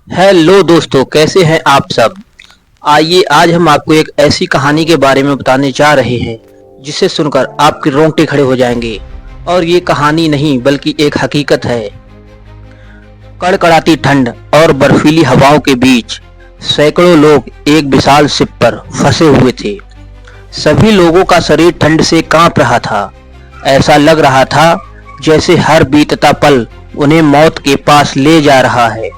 Hello दोस्तों, कैसे हैं आप सब। आइए आज हम आपको एक ऐसी कहानी के बारे में बताने जा रहे हैं जिसे सुनकर आपके रोंगटे खड़े हो जाएंगे। और ये कहानी नहीं बल्कि एक हकीकत है। कड़कड़ाती ठंड और बर्फीली हवाओं के बीच सैकड़ों लोग एक विशाल शिप पर फंसे हुए थे। सभी लोगों का शरीर ठंड से कांप रहा था। ऐसा लग रहा था जैसे हर बीतता पल उन्हें मौत के पास ले जा रहा है।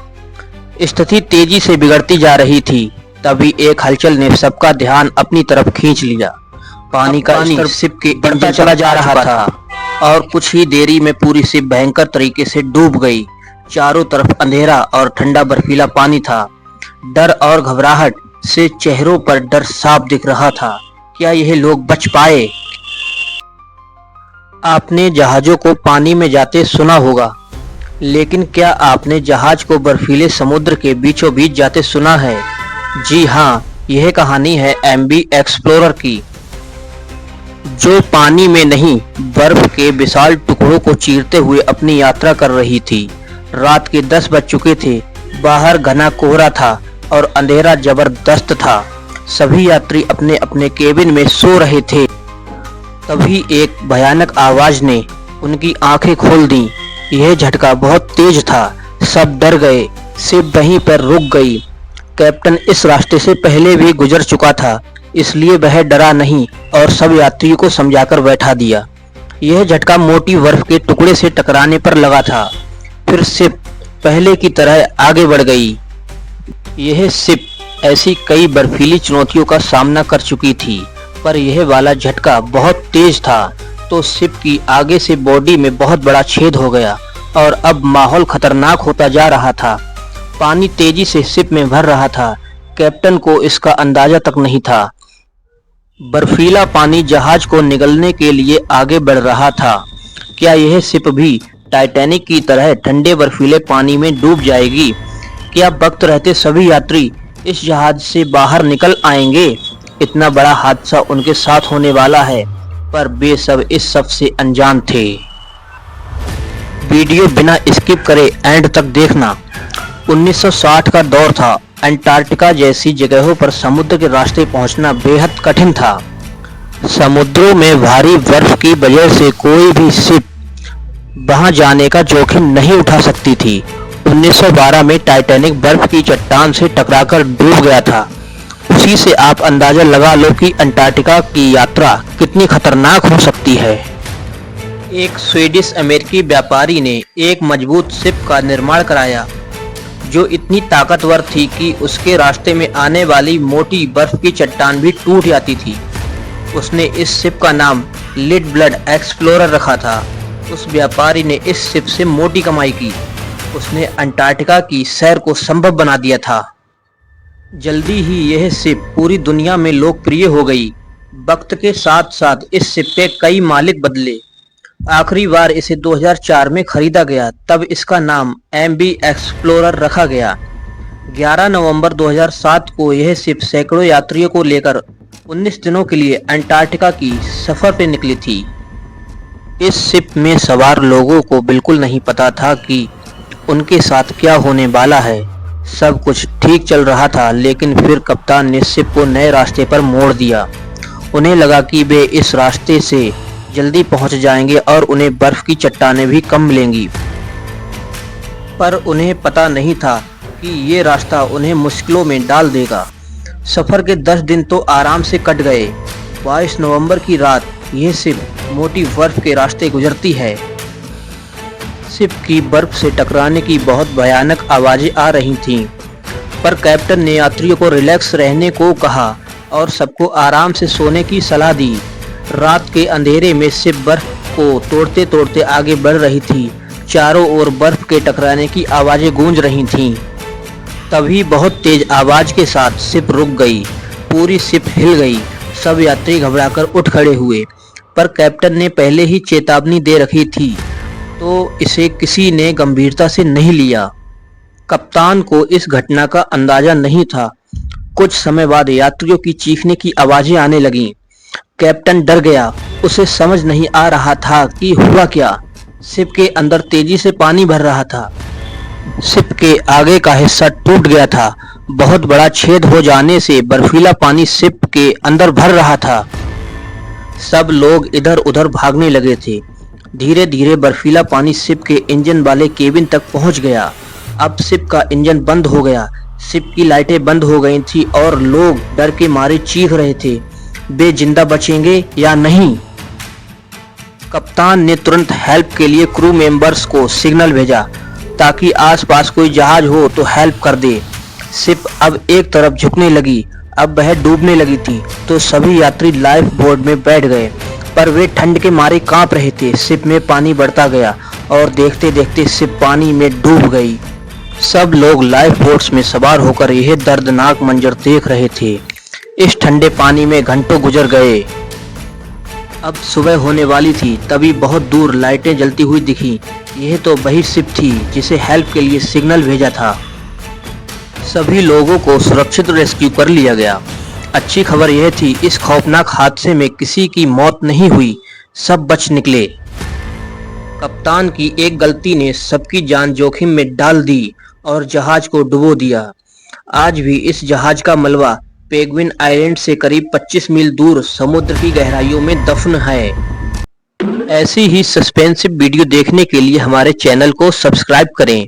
स्थिति तेजी से बिगड़ती जा रही थी। तभी एक हलचल ने सबका ध्यान अपनी तरफ खींच लिया। पानी का स्तर शिप के बढ़ता चला जा रहा था और कुछ ही देरी में पूरी शिप भयंकर तरीके से डूब गई। चारों तरफ अंधेरा और ठंडा बर्फीला पानी था। डर और घबराहट से चेहरों पर डर साफ दिख रहा था। क्या यह लोग बच पाए? आपने जहाजों को पानी में जाते सुना होगा, लेकिन क्या आपने जहाज को बर्फीले समुद्र के बीचों बीच जाते सुना है? जी हाँ, यह कहानी है एमवी एक्सप्लोरर की, जो पानी में नहीं बर्फ के विशाल टुकड़ों को चीरते हुए अपनी यात्रा कर रही थी। रात के 10 बज चुके थे। बाहर घना कोहरा था और अंधेरा जबरदस्त था। सभी यात्री अपने अपने केबिन में सो रहे थे। तभी एक भयानक आवाज ने उनकी आंखें खोल दी। यह झटका बहुत तेज था। सब डर गए। शिप वहीं पर रुक गई। कैप्टन इस रास्ते से पहले भी गुजर चुका था, इसलिए वह डरा नहीं और सब यात्रियों को समझाकर बैठा दिया। यह झटका मोटी बर्फ के टुकड़े से टकराने पर लगा था। फिर शिप पहले की तरह आगे बढ़ गई। यह शिप ऐसी कई बर्फीली चुनौतियों का सामना कर चुकी थी, पर यह वाला झटका बहुत तेज था, तो शिप की आगे से बॉडी में बहुत बड़ा छेद हो गया और अब माहौल खतरनाक होता जा रहा था। पानी तेजी से शिप में भर रहा था। कैप्टन को इसका अंदाजा तक नहीं था। बर्फीला पानी जहाज को निगलने के लिए आगे बढ़ रहा था। क्या यह शिप भी टाइटैनिक की तरह ठंडे बर्फीले पानी में डूब जाएगी? क्या वक्त रहते सभी यात्री इस जहाज से बाहर निकल आएंगे? इतना बड़ा हादसा उनके साथ होने वाला है, पर वे सब इस सब से अनजान थे। वीडियो बिना स्किप करे एंड तक देखना। 1960 का दौर था। अंटार्कटिका जैसी जगहों पर समुद्र के रास्ते पहुंचना बेहद कठिन था। समुद्रों में भारी बर्फ की वजह से कोई भी शिप वहां जाने का जोखिम नहीं उठा सकती थी। 1912 में टाइटैनिक बर्फ की चट्टान से टकराकर डूब गया था। उसी से आप अंदाजा लगा लो कि अंटार्कटिका की यात्रा कितनी खतरनाक हो सकती है। एक स्वीडिश अमेरिकी व्यापारी ने एक मजबूत शिप का निर्माण कराया, जो इतनी ताकतवर थी कि उसके रास्ते में आने वाली मोटी बर्फ की चट्टान भी टूट जाती थी। उसने इस शिप का नाम लिड ब्लड एक्सप्लोरर रखा था। उस व्यापारी ने इस शिप से मोटी कमाई की। उसने अंटार्कटिका की सैर को संभव बना दिया था। जल्दी ही यह शिप पूरी दुनिया में लोकप्रिय हो गई। वक्त के साथ साथ इस शिप के कई मालिक बदले। आखिरी बार इसे 2004 में खरीदा गया, तब इसका नाम एमवी एक्सप्लोरर रखा गया। 11 नवंबर 2007 को यह शिप सैकड़ों यात्रियों को लेकर 19 दिनों के लिए अंटार्कटिका की सफर पर निकली थी। इस शिप में सवार लोगों को बिल्कुल नहीं पता था कि उनके साथ क्या होने वाला है। सब कुछ ठीक चल रहा था, लेकिन फिर कप्तान ने शिप को नए रास्ते पर मोड़ दिया। उन्हें लगा कि वे इस रास्ते से जल्दी पहुंच जाएंगे और उन्हें बर्फ की चट्टानें भी कम मिलेंगी, पर उन्हें पता नहीं था कि ये रास्ता उन्हें मुश्किलों में डाल देगा। सफर के 10 दिन तो आराम से कट गए। 22 नवंबर की रात यह शिप मोटी बर्फ के रास्ते गुजरती है। शिप की बर्फ से टकराने की बहुत भयानक आवाजें आ रही थीं, पर कैप्टन ने यात्रियों को रिलैक्स रहने को कहा और सबको आराम से सोने की सलाह दी। रात के अंधेरे में शिप बर्फ को तोड़ते तोड़ते आगे बढ़ रही थी। चारों ओर बर्फ के टकराने की आवाजें गूंज रही थीं। तभी बहुत तेज आवाज के साथ शिप रुक गई। पूरी शिप हिल गई। सब यात्री घबराकर उठ खड़े हुए, पर कैप्टन ने पहले ही चेतावनी दे रखी थी, तो इसे किसी ने गंभीरता से नहीं लिया। कप्तान को इस घटना का अंदाजा नहीं था। कुछ समय बाद यात्रियों की चीखने की आवाजें आने लगीं। कैप्टन डर गया। उसे समझ नहीं आ रहा था कि हुआ क्या। शिप के अंदर तेजी से पानी भर रहा था। शिप के आगे का हिस्सा टूट गया था। बहुत बड़ा छेद हो जाने से बर्फीला पानी शिप के अंदर भर रहा था। सब लोग इधर उधर भागने लगे थे। धीरे धीरे बर्फीला पानी शिप के इंजन वाले केबिन तक पहुंच गया। अब शिप का इंजन बंद हो गया। शिप की लाइटें बंद हो गई थी और लोग डर के मारे चीख रहे थे, वे जिंदा बचेंगे या नहीं। कप्तान ने तुरंत हेल्प के लिए क्रू मेंबर्स को सिग्नल भेजा ताकि आसपास कोई जहाज हो तो हेल्प कर दे। शिप अब एक तरफ झुकने लगी, अब वह डूबने लगी थी, तो सभी यात्री लाइफ बोट में बैठ गए, पर वे ठंड के मारे कांप रहे थे। शिप में पानी बढ़ता गया और देखते देखते शिप पानी में डूब गई। सब लोग लाइफ बोट्स में सवार होकर यह दर्दनाक मंजर देख रहे थे। इस ठंडे पानी में घंटों गुजर गए। अब सुबह होने वाली थी, तभी बहुत दूर लाइटें जलती हुई दिखी। यह तो वही शिप थी जिसे हेल्प के लिए सिग्नल भेजा था। सभी लोगों को सुरक्षित रेस्क्यू कर लिया गया। अच्छी खबर यह थी, इस खौफनाक हादसे में किसी की मौत नहीं हुई, सब बच निकले। कप्तान की एक गलती ने सबकी जान जोखिम में डाल दी और जहाज को डुबो दिया। आज भी इस जहाज का मलबा पेंगुइन आइलैंड से करीब 25 मील दूर समुद्र की गहराइयों में दफन है। ऐसी ही सस्पेंसिव वीडियो देखने के लिए हमारे चैनल को सब्सक्राइब करें।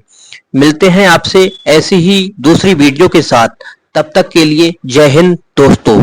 मिलते हैं आपसे ऐसी ही दूसरी वीडियो के साथ। तब तक के लिए जय हिंद दोस्तों।